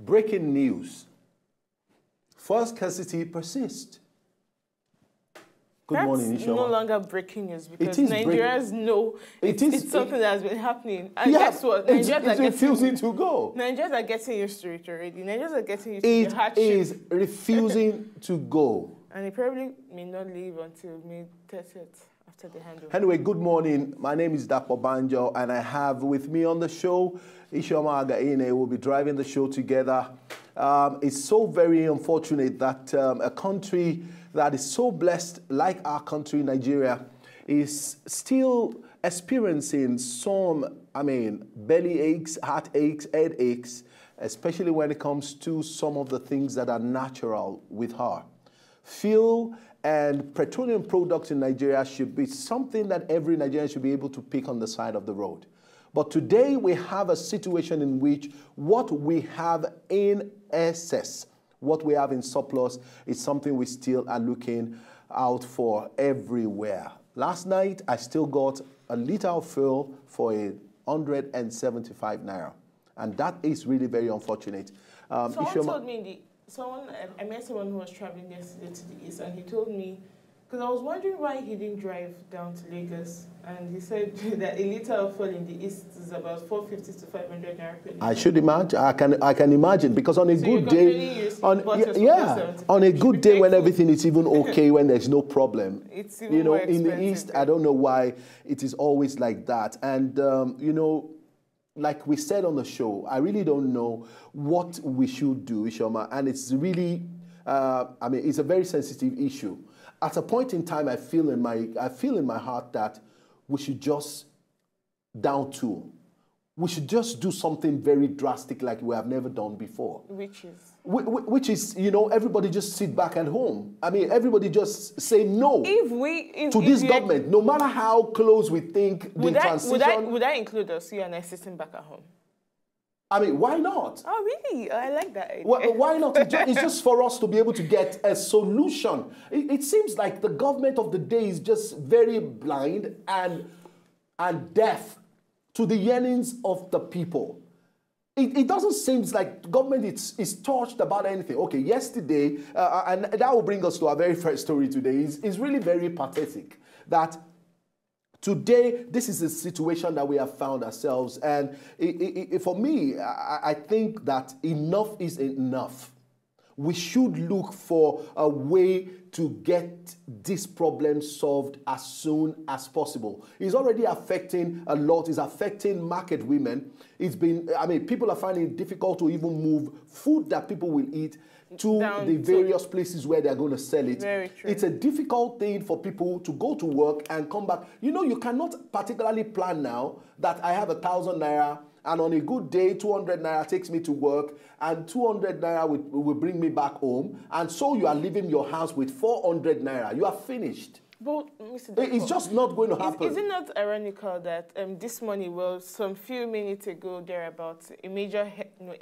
Breaking news. First scarcity persists. Good morning, Ishioma. That's no longer breaking news because it is Nigerians know it's something that has been happening. And guess what? Nigerians it's refusing to go. Nigerians are getting used to it already. Nigerians are getting used to the hardship. It is refusing to go. And it probably may not leave until May 30th after the handover. Anyway, good morning. My name is Dapo Banjo, and I have with me on the show Ishioma Againe. We'll be driving the show together. It's so very unfortunate that a country that is so blessed like our country, Nigeria, is still experiencing some, belly aches, heart aches, head aches, especially when it comes to some of the things that are natural with her. Fuel and petroleum products in Nigeria should be something that every Nigerian should be able to pick on the side of the road. But today we have a situation in which what we have in excess, what we have in surplus, is something we still are looking out for everywhere. Last night, I still got a liter of fuel for 175 naira. And that is really very unfortunate. Someone told me, I met someone who was traveling yesterday to the east, and he told me, because I was wondering why he didn't drive down to Lagos, and he said that a liter of fuel in the east is about 450 to 500 naira per liter. I should imagine. I can imagine, because on a good day, on a good day when everything is even okay, when there's no problem, it's even more expensive. In the east, I don't know why it is always like that, and like we said on the show, I really don't know what we should do, Ishioma, and it's really, it's a very sensitive issue. At a point in time, I feel in my heart that we should just down tool. We should just do something very drastic like we have never done before. Which is, everybody just sit back at home. Everybody just say no to this government, no matter how close we think the transition. Would that include us, you and I, sitting back at home? Why not? Oh, really? I like that idea. Why not? It's just for us to be able to get a solution. It seems like the government of the day is just very blind and deaf to the yearnings of the people. It doesn't seem like government is touched about anything. Okay, yesterday, and that will bring us to our very first story today, is really very pathetic that today, this is the situation that we have found ourselves. And for me, I think that enough is enough. We should look for a way to get this problem solved as soon as possible. It's already affecting a lot. It's affecting market women. It's been, people are finding it difficult to even move food that people will eat to the various places where they're going to sell it. Very true. It's a difficult thing for people to go to work and come back. You cannot particularly plan now that I have 1,000 naira and on a good day, 200 naira takes me to work and 200 naira will bring me back home. And so you are leaving your house with 400 naira. You are finished. But, Mr. Dapo, it's just not going to happen. Is it not ironical that this morning, well, some few minutes ago, thereabouts, a major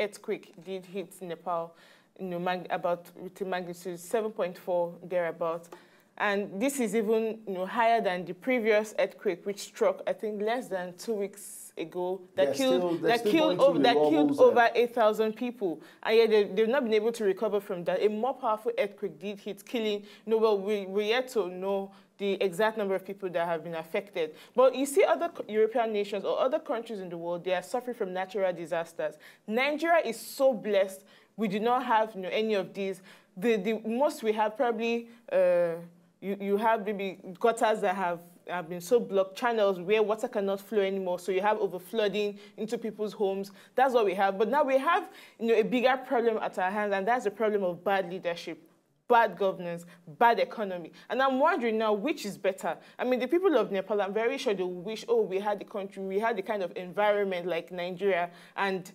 earthquake did hit Nepal, with a magnitude 7.4 thereabouts. And this is even higher than the previous earthquake, which struck, I think, less than 2 weeks ago, that killed over 8,000 people. And yet they've not been able to recover from that. A more powerful earthquake did hit, killing, we're yet to know the exact number of people that have been affected. But you see other European nations or other countries in the world, they are suffering from natural disasters. Nigeria is so blessed. We do not have any of these. The most we have probably, you have maybe gutters that have been so blocked, channels where water cannot flow anymore, so you have overflooding into people's homes. That's what we have. But now we have a bigger problem at our hands, and that's the problem of bad leadership, bad governance, bad economy. And I'm wondering now, which is better? The people of Nepal, I'm very sure they wish, we had the country, we had the kind of environment like Nigeria, and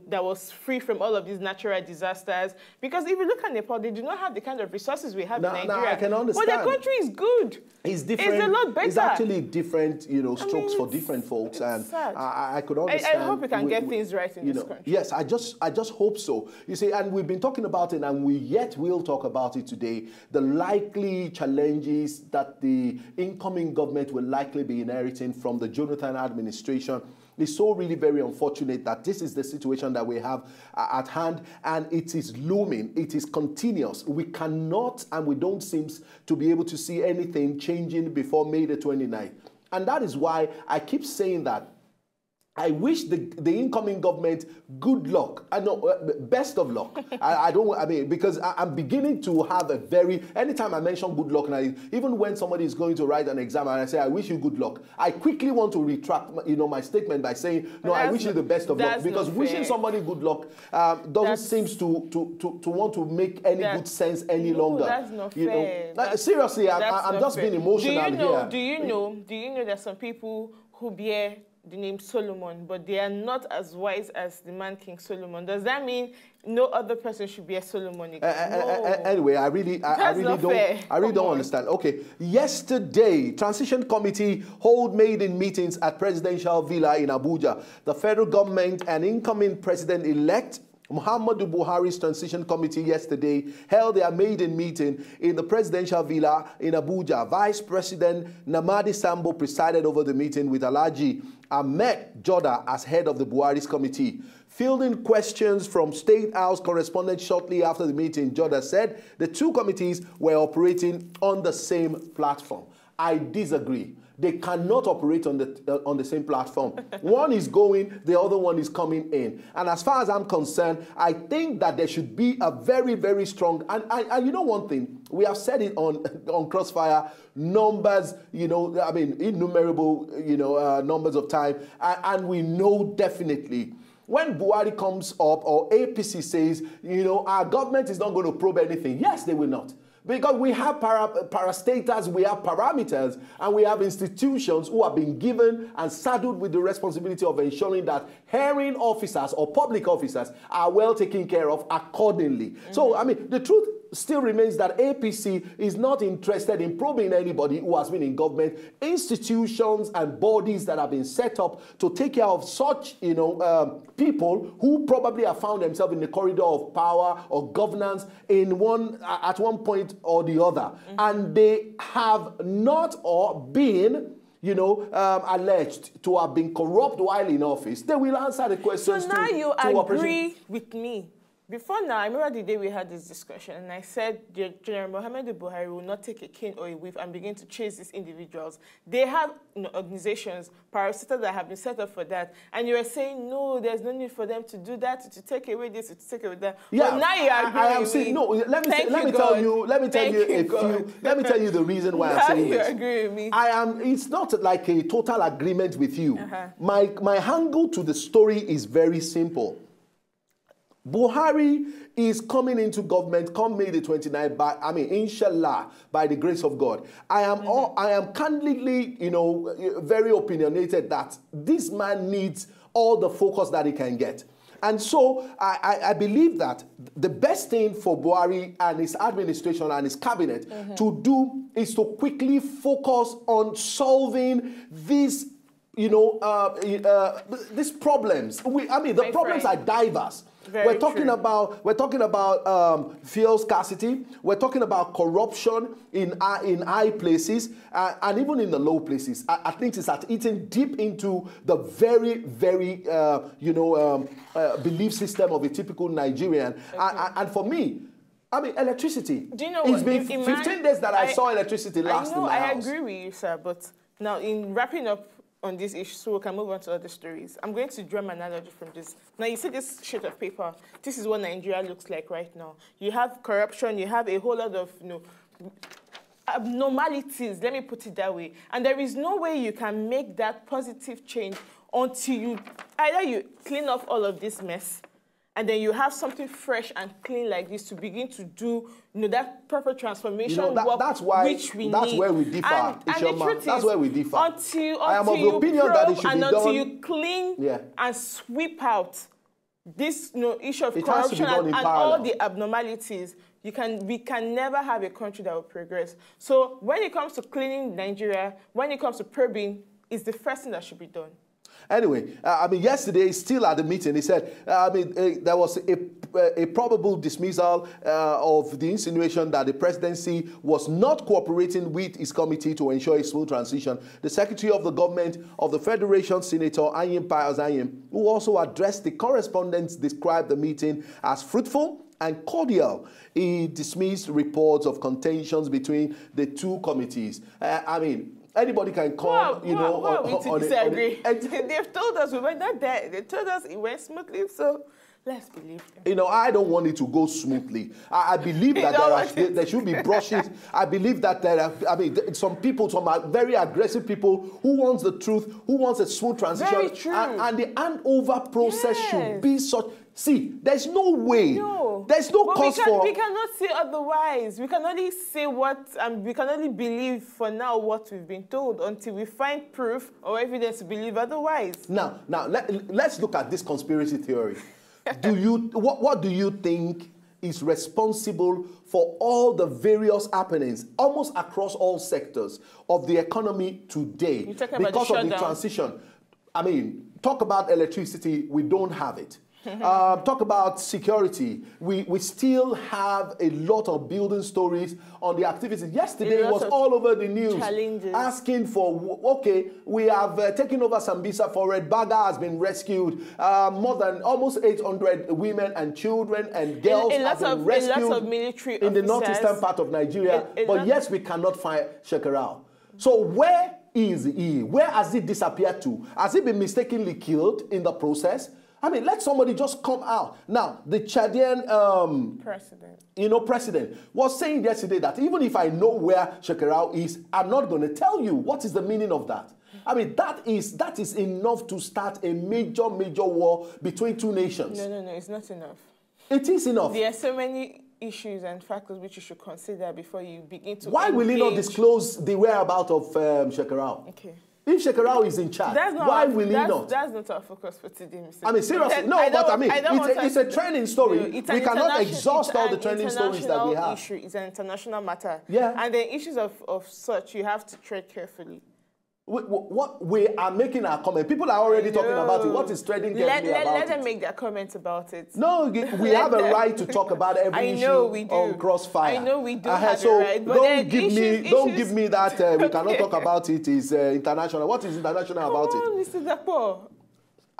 that was free from all of these natural disasters. Because if you look at Nepal, they do not have the kind of resources we have in Nigeria. No, I can understand. But their country is good. It's different. It's a lot better. It's actually different, strokes for different folks, and I could understand. I hope we can get things right in this country. Yes, I just hope so. You see, and we've been talking about it, and we yet will talk about it today. The likely challenges that the incoming government will likely be inheriting from the Jonathan administration It's so really very unfortunate that this is the situation that we have at hand, and it is looming. It is continuous. We cannot, and we don't seem to be able to see anything changing before May the 29th. And that is why I keep saying that I wish the incoming government good luck. I know, best of luck. Because I'm beginning to have a anytime I mention good luck now, even when somebody is going to write an exam and I say, I wish you good luck, I quickly want to retract, my statement by saying, no, I wish you the best of luck. Because wishing somebody good luck doesn't seem to want to make any good sense any longer. That's not fair. Seriously, I'm just being emotional here. Do you know that some people who bear the name Solomon, but they are not as wise as the man King Solomon? Does that mean no other person should be a Solomon? No. Anyway, I really don't understand. Okay, yesterday, Transition Committee hold maiden meetings at Presidential Villa in Abuja. The federal government and incoming president-elect Muhammadu Buhari's Transition Committee yesterday held their maiden meeting in the Presidential Villa in Abuja. Vice President Namadi Sambo presided over the meeting with Alhaji Ahmed Joda as head of the Buhari's committee. Fielding questions from State House correspondents shortly after the meeting, Joda said the two committees were operating on the same platform. I disagree. They cannot operate on the same platform. One is going, the other one is coming in. And as far as I'm concerned, I think that there should be a very, very strong, and you know one thing, we have said it on Crossfire, numbers, innumerable, numbers of time, and we know definitely when Buhari comes up or APC says, our government is not going to probe anything. Yes, they will not. Because we have parastatals, we have parameters, and we have institutions who have been given and saddled with the responsibility of ensuring that hearing officers or public officers are well taken care of accordingly. Mm-hmm. So, the truth still remains that APC is not interested in probing anybody who has been in government. Institutions and bodies that have been set up to take care of such, people who probably have found themselves in the corridor of power or governance at one point or the other. Mm-hmm. And they have not or been alleged to have been corrupt while in office. They will answer the questions. So now you agree with me. Before now, I remember the day we had this discussion, and I said General Muhammadu Buhari will not take a cane or a whip and begin to chase these individuals. They have organizations, parastatals that have been set up for that, and you were saying, no, there's no need for them to do that, to take away this, to take away that. Yeah, but now you agree I am saying, no, let me tell you the reason why I'm saying this. You agree with me. It's not like a total agreement with you. My angle to the story is very simple. Buhari is coming into government come May the 29th, inshallah, by the grace of God. I am candidly, very opinionated that this man needs all the focus that he can get. And so I believe that the best thing for Buhari and his administration and his cabinet to do is to quickly focus on solving these, these problems. The problems are diverse. We're talking about fuel scarcity. We're talking about corruption in high places and even in the low places. I think it's eating deep into the very, very belief system of a typical Nigerian. Okay. And for me, electricity. Do you know it's been 15 days that I saw electricity last in my house. I agree with you, sir. But now, in wrapping up on this issue, so we can move on to other stories. I'm going to draw an analogy from this. Now, you see this sheet of paper. This is what Nigeria looks like right now. You have corruption. You have a whole lot of, abnormalities. Let me put it that way. And there is no way you can make that positive change until either you clean up all of this mess, and then you have something fresh and clean like this to begin to do, that proper transformation work, which we need. That's where we differ, and the truth is, that's where we differ. I am of the opinion that it should be done. Until you clean and sweep out this issue of corruption and all the abnormalities, we can never have a country that will progress. So when it comes to cleaning Nigeria, when it comes to probing, it's the first thing that should be done. Anyway, I mean, yesterday, still at the meeting, he said, there was a probable dismissal of the insinuation that the presidency was not cooperating with his committee to ensure a smooth transition. The Secretary of the Government of the Federation, Senator Anyim Pius Anyim, who also addressed the correspondents, described the meeting as fruitful and cordial. He dismissed reports of contentions between the two committees. I mean, anybody can come, disagree. They've told us we were not there. They told us it went smoothly, so let's believe them. You know, I don't want it to go smoothly. I believe that there should be brushes. I believe that there are, some people, some very aggressive people who wants the truth, who wants a smooth transition. Very true. And the handover process should be such. See, there's no way. No. There's no cause for. We cannot say otherwise. We can only say what, we can only believe for now what we've been told until we find proof or evidence to believe otherwise. Now, let's look at this conspiracy theory. What do you think is responsible for all the various happenings, almost across all sectors of the economy today, because of the transition? I mean, talk about electricity, we don't have it. Talk about security. We still have a lot of building stories on the activities. Yesterday it was all over the news. Challenges. Asking for, okay, we have taken over Sambisa for Red Baga has been rescued. More than almost 800 women and children and girls have been rescued of military in the northeastern part of Nigeria. But yes, we cannot find Shekarau. So where is he? Where has he disappeared to? Has he been mistakenly killed in the process? I mean, let somebody just come out. Now, the Chadian president was saying yesterday that even if I know where Shekarau is, I'm not going to tell you. What is the meaning of that? I mean, that is enough to start a major war between two nations. No, it's not enough. It is enough. There are so many issues and factors which you should consider before you begin to Why will he not disclose the whereabouts of Shekarau? Okay. If Shekarau is in charge, why will he not? That's not our focus for today, Mr. I mean, seriously, it's a trending story. We cannot exhaust all the trending stories that we have. It's an international matter. Yeah. And the issues of such, you have to tread carefully. What we are making our comment. People are already talking about it. What is trending? Let them make their comments about it. No, we have a right to talk about every issue on Crossfire. I know we do have a right. But don't give me that we cannot talk about it. Is international. What is international about it? Mr. Dapo.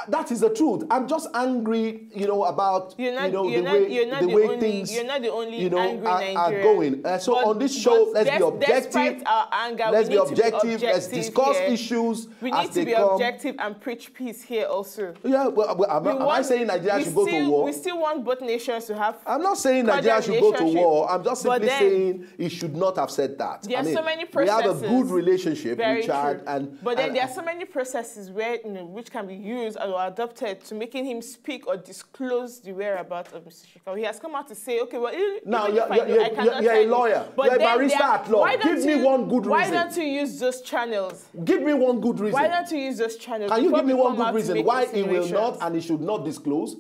That is the truth. I'm just angry, about the way things You're not the only angry are going. So on this show, let's be objective. Despite our anger, let's be objective. Let's discuss issues. We need to be objective and preach peace here also. Yeah, well, am I saying Nigeria should go to war? We still want both nations to have. I'm not saying Nigeria should go to war. I'm just simply saying he should not have said that. There are so many processes. We have a good relationship with Chad, but then there are so many processes where which can be used or adopted to making him speak or disclose the whereabouts of Mr. Shekarau. He has come out to say, okay, well, now you're a lawyer. You're a barrister at law. Give me one good reason. Why don't you use those channels? Give me one good reason. Why don't you use those channels? Can you give me one good reason why he will not and he should not disclose?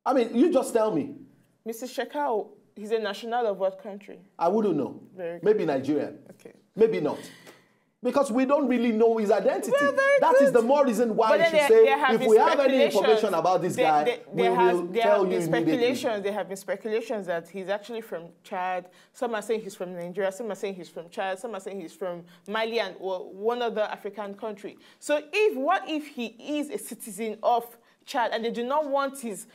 I mean, you just tell me. Mr. Shekarau, he's a national of what country? I wouldn't know. Maybe Nigerian. Okay. Maybe not. Because we don't really know his identity. That is the more reason why you should say, if we have any information about this guy, we will tell you immediately. There have been speculations that he's actually from Chad. Some are saying he's from Nigeria. Some are saying he's from Chad. Some are saying he's from Mali or one other African country. So what if he is a citizen of Chad and they do not want his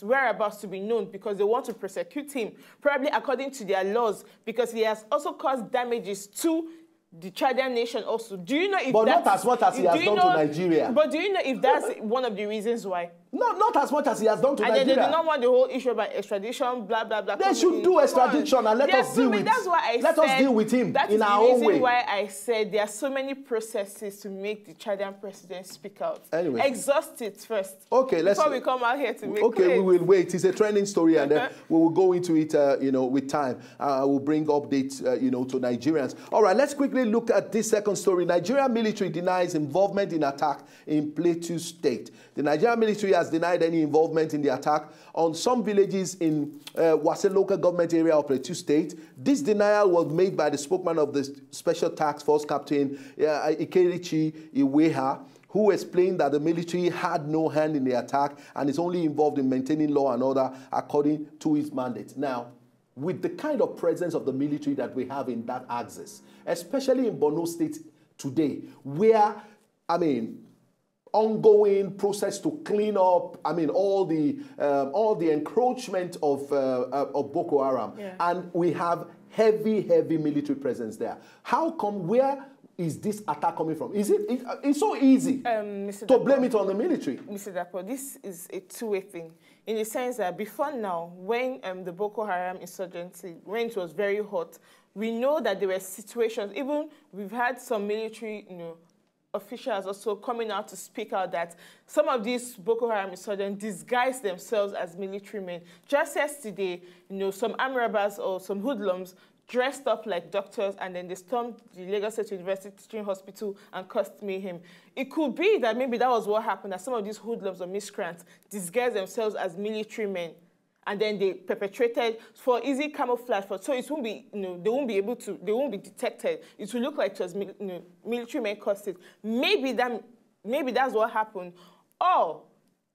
whereabouts to be known because they want to prosecute him, probably according to their laws, because he has also caused damages to the Chadian nation also. Do you know if but not as much as he has done to Nigeria. But do you know if that's one of the reasons why? No, not as much as he has done to Nigeria. And they do not want the whole issue about extradition, blah, blah, blah. They should do extradition and let us deal with him in our own way. That is the reason why I said there are so many processes to make the Chadian president speak out. Anyway. Exhaust it first. Okay, before we come out here to make we will wait. It's a trending story and then we will go into it, with time. We'll bring updates, to Nigerians. All right, let's quickly look at this second story. Nigerian military denies involvement in attack in Plateau State. The Nigerian military has denied any involvement in the attack on some villages in Wase local government area of Plateau State. This denial was made by the spokesman of the Special Task Force, Captain Ikerichi Iweha, who explained that the military had no hand in the attack and is only involved in maintaining law and order according to his mandate. Now, with the kind of presence of the military that we have in that axis, especially in Borno State today, where, I mean, ongoing process to clean up, I mean, all the encroachment of Boko Haram, and we have heavy military presence there. How come? Where is this attack coming from? It's so easy to blame it on the military. Mr. Dapo, this is a two-way thing, in the sense that before now, when the Boko Haram insurgency, when it was very hot, we know that there were situations, even we've had some military, officials also coming out to speak out that some of these Boko Haram insurgents disguise themselves as military men. Just yesterday, some armed robbers or some hoodlums dressed up like doctors, and then they stormed the Lagos State University Teaching Hospital and caused mayhem. It could be that maybe that was what happened, that some of these hoodlums or miscreants disguised themselves as military men, and then they perpetrated for easy camouflage. So it won't be, they won't be detected. It will look like it was, military men caused it. Maybe that's what happened. Or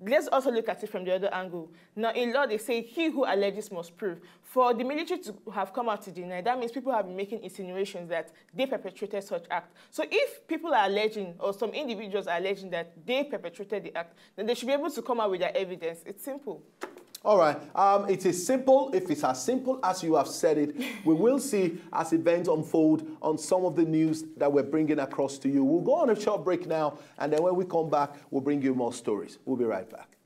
let's also look at it from the other angle. Now, in law, they say he who alleges must prove. For the military to have come out to deny, that means people have been making insinuations that they perpetrated such act. So if people are alleging, or some individuals are alleging that they perpetrated the act, then they should be able to come out with their evidence. It's simple. All right. It is simple. If it's as simple as you have said it, we will see as events unfold on some of the news that we're bringing across to you. We'll go on a short break now, and then when we come back, we'll bring you more stories. We'll be right back.